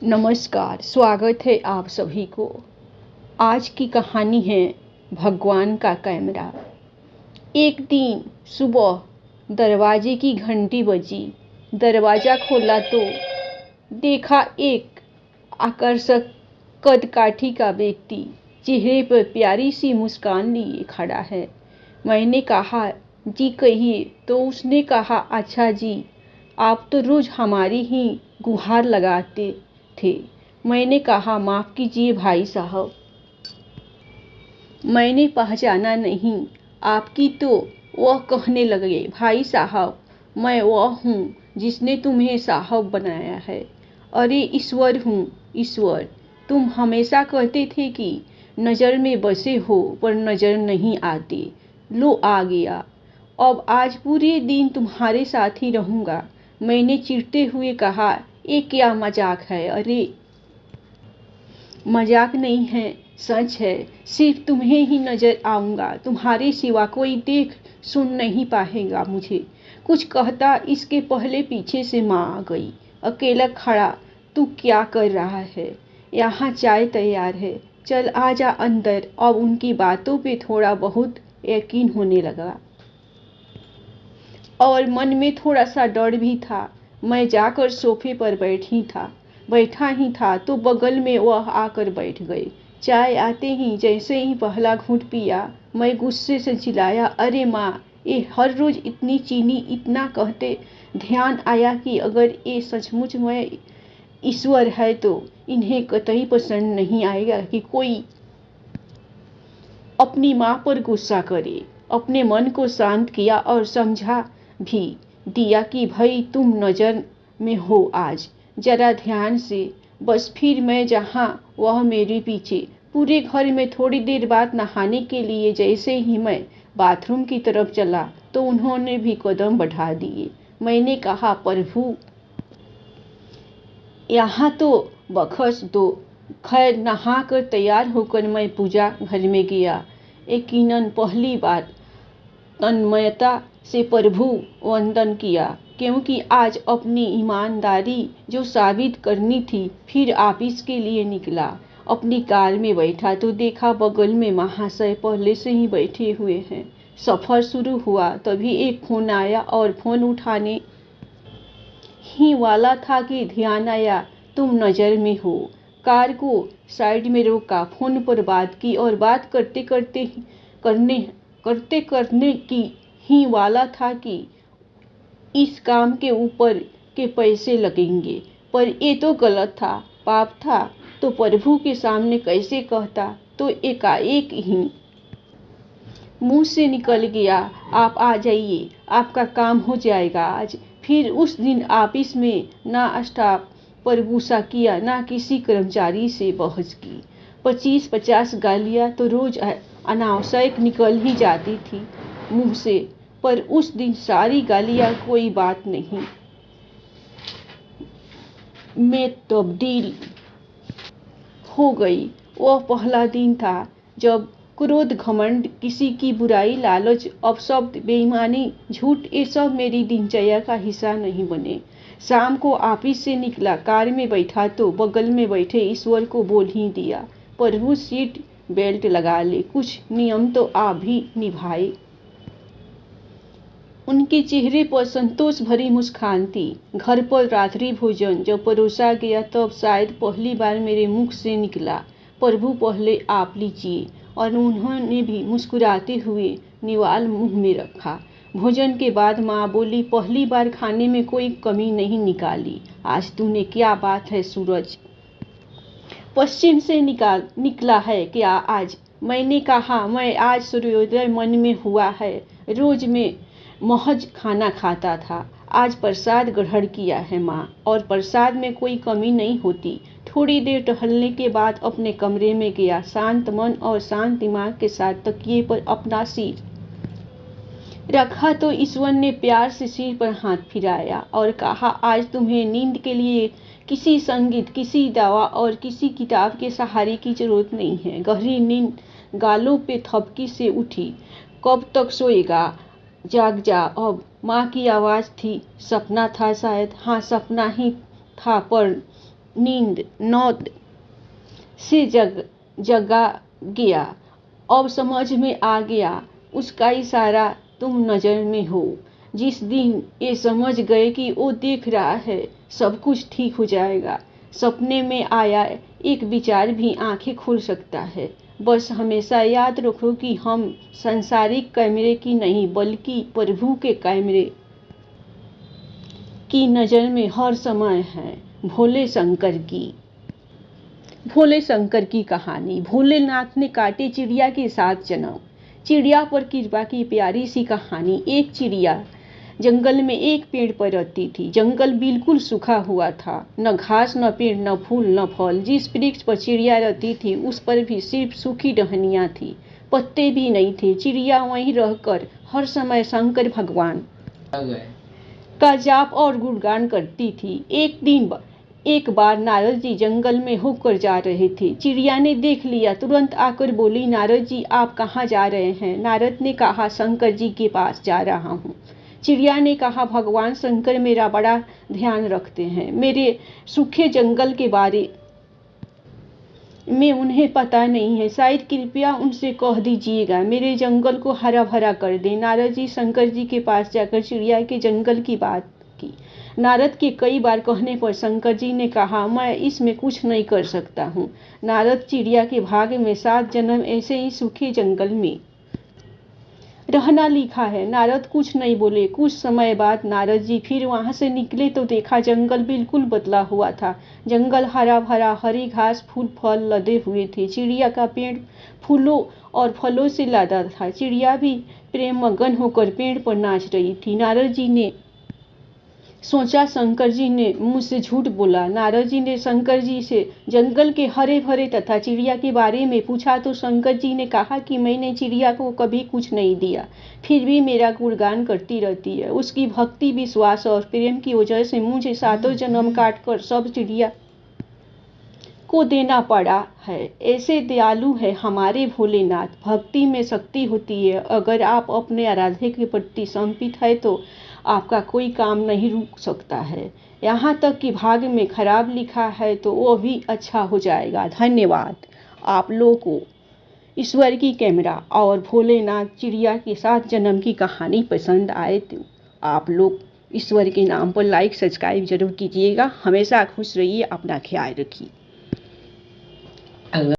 नमस्कार, स्वागत है आप सभी को। आज की कहानी है भगवान का कैमरा। एक दिन सुबह दरवाजे की घंटी बजी। दरवाज़ा खोला तो देखा एक आकर्षक कदकाठी का व्यक्ति चेहरे पर प्यारी सी मुस्कान लिए खड़ा है। मैंने कहा, जी कहिए। तो उसने कहा, अच्छा जी, आप तो रोज़ हमारी ही गुहार लगाते थे। मैंने कहा, माफ़ कीजिए भाई साहब, मैंने पहचाना नहीं आपकी। तो वह कहने लगे, भाई साहब, मैं वह हूँ जिसने तुम्हें साहब बनाया है। अरे ईश्वर हूँ ईश्वर। तुम हमेशा कहते थे कि नज़र में बसे हो पर नज़र नहीं आते। लो आ गया। अब आज पूरे दिन तुम्हारे साथ ही रहूँगा। मैंने चिढ़ते हुए कहा, ये क्या मजाक है। अरे मजाक नहीं है, सच है। सिर्फ तुम्हें ही नजर आऊंगा, तुम्हारे सिवा कोई देख सुन नहीं पाएगा मुझे। कुछ कहता इसके पहले पीछे से माँ आ गई। अकेला खड़ा, तू क्या कर रहा है? यहाँ चाय तैयार है, चल आ जा अंदर। अब उनकी बातों पे थोड़ा बहुत यकीन होने लगा और मन में थोड़ा सा डर भी था। मैं जाकर सोफे पर बैठा ही था तो बगल में वह आकर बैठ गए। चाय आते ही जैसे ही पहला घूंट पिया, मैं गुस्से से चिल्लाया, अरे माँ, ये हर रोज इतनी चीनी इतना कहते। ध्यान आया कि अगर ये सचमुच में ईश्वर है तो इन्हें कतई पसंद नहीं आएगा कि कोई अपनी माँ पर गुस्सा करे। अपने मन को शांत किया और समझा भी दिया कि भाई तुम नज़र में हो आज, जरा ध्यान से। बस फिर मैं जहाँ वह मेरे पीछे। पूरे घर में थोड़ी देर बाद नहाने के लिए जैसे ही मैं बाथरूम की तरफ चला तो उन्होंने भी कदम बढ़ा दिए। मैंने कहा, प्रभु यहाँ तो बख्श दो। खैर नहा कर तैयार होकर मैं पूजा घर में गया। यकीनन पहली बार तन्मयता से प्रभु वंदन किया, क्योंकि आज अपनी ईमानदारी जो साबित करनी थी। फिर ऑफिस के लिए निकला। अपनी कार में बैठा तो देखा बगल में महाशय पहले से ही बैठे हुए हैं। सफ़र शुरू हुआ तभी एक फ़ोन आया और फ़ोन उठाने ही वाला था कि ध्यान आया, तुम नज़र में हो। कार को साइड में रोका, फ़ोन पर बात की और बात करने की ही वाला था कि इस काम के ऊपर के पैसे लगेंगे। पर ये तो गलत था, पाप था। तो प्रभु के सामने कैसे कहता। तो एकाएक ही मुंह से निकल गया, आप आ जाइए, आपका काम हो जाएगा आज। फिर उस दिन ऑफिस में ना स्टाफ पर गुस्सा किया, ना किसी कर्मचारी से बहस की। 25-50 गालियाँ तो रोज अनावश्यक निकल ही जाती थी मुंह से, पर उस दिन सारी गालियाँ कोई बात नहीं में तब्दील हो गई। वह पहला दिन था जब क्रोध, घमंड, किसी की बुराई, लालच, अपशब्द, बेईमानी, झूठ, ये सब मेरी दिनचर्या का हिस्सा नहीं बने। शाम को ऑफिस से निकला, कार में बैठा तो बगल में बैठे ईश्वर को बोल ही दिया, प्रभु सीट बेल्ट लगा ले, कुछ नियम तो आप भी निभाए। उनके चेहरे पर संतोष भरी मुस्कान थी। घर पर रात्रि भोजन जब परोसा गया तब शायद पहली बार मेरे मुख से निकला, प्रभु पहले आप लीजिए, और उन्होंने भी मुस्कुराते हुए निवाला मुंह में रखा। भोजन के बाद माँ बोली, पहली बार खाने में कोई कमी नहीं निकाली। आज तूने, क्या बात है सूरज, पश्चिम से निकला है क्या आज? मैंने कहा, मैं आज सूर्योदय मन में हुआ है। रोज में महज खाना खाता था, आज प्रसाद ग्रहण किया है माँ, और प्रसाद में कोई कमी नहीं होती। थोड़ी देर टहलने के बाद अपने कमरे में गया। शांत मन और शांत दिमाग के साथ तकिए पर अपना सिर रखा तो ईश्वर ने प्यार से सिर पर हाथ फिराया और कहा, आज तुम्हें नींद के लिए किसी संगीत, किसी दवा और किसी किताब के सहारे की जरूरत नहीं है। गहरी नींद गालों पे थपकी से उठी। कब तक सोएगा, जाग जा अब। माँ की आवाज़ थी। सपना था शायद, हाँ सपना ही था, पर नींद नौद से जगा गया। अब समझ में आ गया उसका इशारा तुम नजर में हो। जिस दिन ये समझ गए कि वो देख रहा है सब कुछ ठीक हो जाएगा। सपने में आया एक विचार भी आंखें खोल सकता है। बस हमेशा याद रखो कि हम सांसारिक कैमरे की नहीं बल्कि प्रभु के कैमरे की नजर में हर समय है। भोले शंकर की कहानी। भोलेनाथ ने काटे चिड़िया के साथ जन्म। चिड़िया पर कृपा की प्यारी सी कहानी। एक चिड़िया जंगल में एक पेड़ पर रहती थी। जंगल बिल्कुल सूखा हुआ था, न घास न पेड़ न फूल न फल। जिस वृक्ष पर चिड़िया रहती थी उस पर भी सिर्फ सूखी टहनियां थी, पत्ते भी नहीं थे। चिड़िया वहीं रहकर हर समय शंकर भगवान का जाप और गुणगान करती थी। एक बार नारद जी जंगल में होकर जा रहे थे। चिड़िया ने देख लिया, तुरंत आकर बोली, नारद जी आप कहाँ जा रहे हैं? नारद ने कहा, शंकर जी के पास जा रहा हूँ। चिड़िया ने कहा, भगवान शंकर मेरा बड़ा ध्यान रखते हैं। मेरे सूखे जंगल के बारे में उन्हें पता नहीं है, शायद कृपया उनसे कह दीजिएगा मेरे जंगल को हरा भरा कर दे। नारद जी शंकर जी के पास जाकर चिड़िया के जंगल की बात की। नारद के कई बार कहने पर शंकर जी ने कहा, मैं इसमें कुछ नहीं कर सकता हूँ। नारद चिड़िया के भाग्य में 7 जन्म ऐसे ही सूखे जंगल में रहना लिखा है। नारद कुछ नहीं बोले। कुछ समय बाद नारद जी फिर वहां से निकले तो देखा जंगल बिल्कुल बदला हुआ था। जंगल हरा भरा, हरी घास फूल फल लदे हुए थे। चिड़िया का पेड़ फूलों और फलों से लदा था। चिड़िया भी प्रेम मगन होकर पेड़ पर नाच रही थी। नारद जी ने सोचा शंकर जी ने मुझसे झूठ बोला। नारद जी ने शंकर जी से जंगल के हरे भरे तथा चिड़िया के बारे में पूछा तो शंकर जी ने कहा कि मैंने चिड़िया को कभी कुछ नहीं दिया, फिर भी मेरा गुणगान करती रहती है। उसकी भक्ति विश्वास और प्रेम की वजह से मुझे 7 जन्म काटकर सब चिड़िया को देना पड़ा है। ऐसे दयालु है हमारे भोलेनाथ। भक्ति में शक्ति होती है। अगर आप अपने आराध्य के प्रति समर्पित है तो आपका कोई काम नहीं रुक सकता है। यहाँ तक कि भाग्य में खराब लिखा है तो वो भी अच्छा हो जाएगा। धन्यवाद। आप लोगों को ईश्वर की कैमरा और भोलेनाथ चिड़िया के 7 जन्म की कहानी पसंद आए तो आप लोग ईश्वर के नाम पर लाइक सब्सक्राइब जरूर कीजिएगा। हमेशा खुश रहिए, अपना ख्याल रखिए।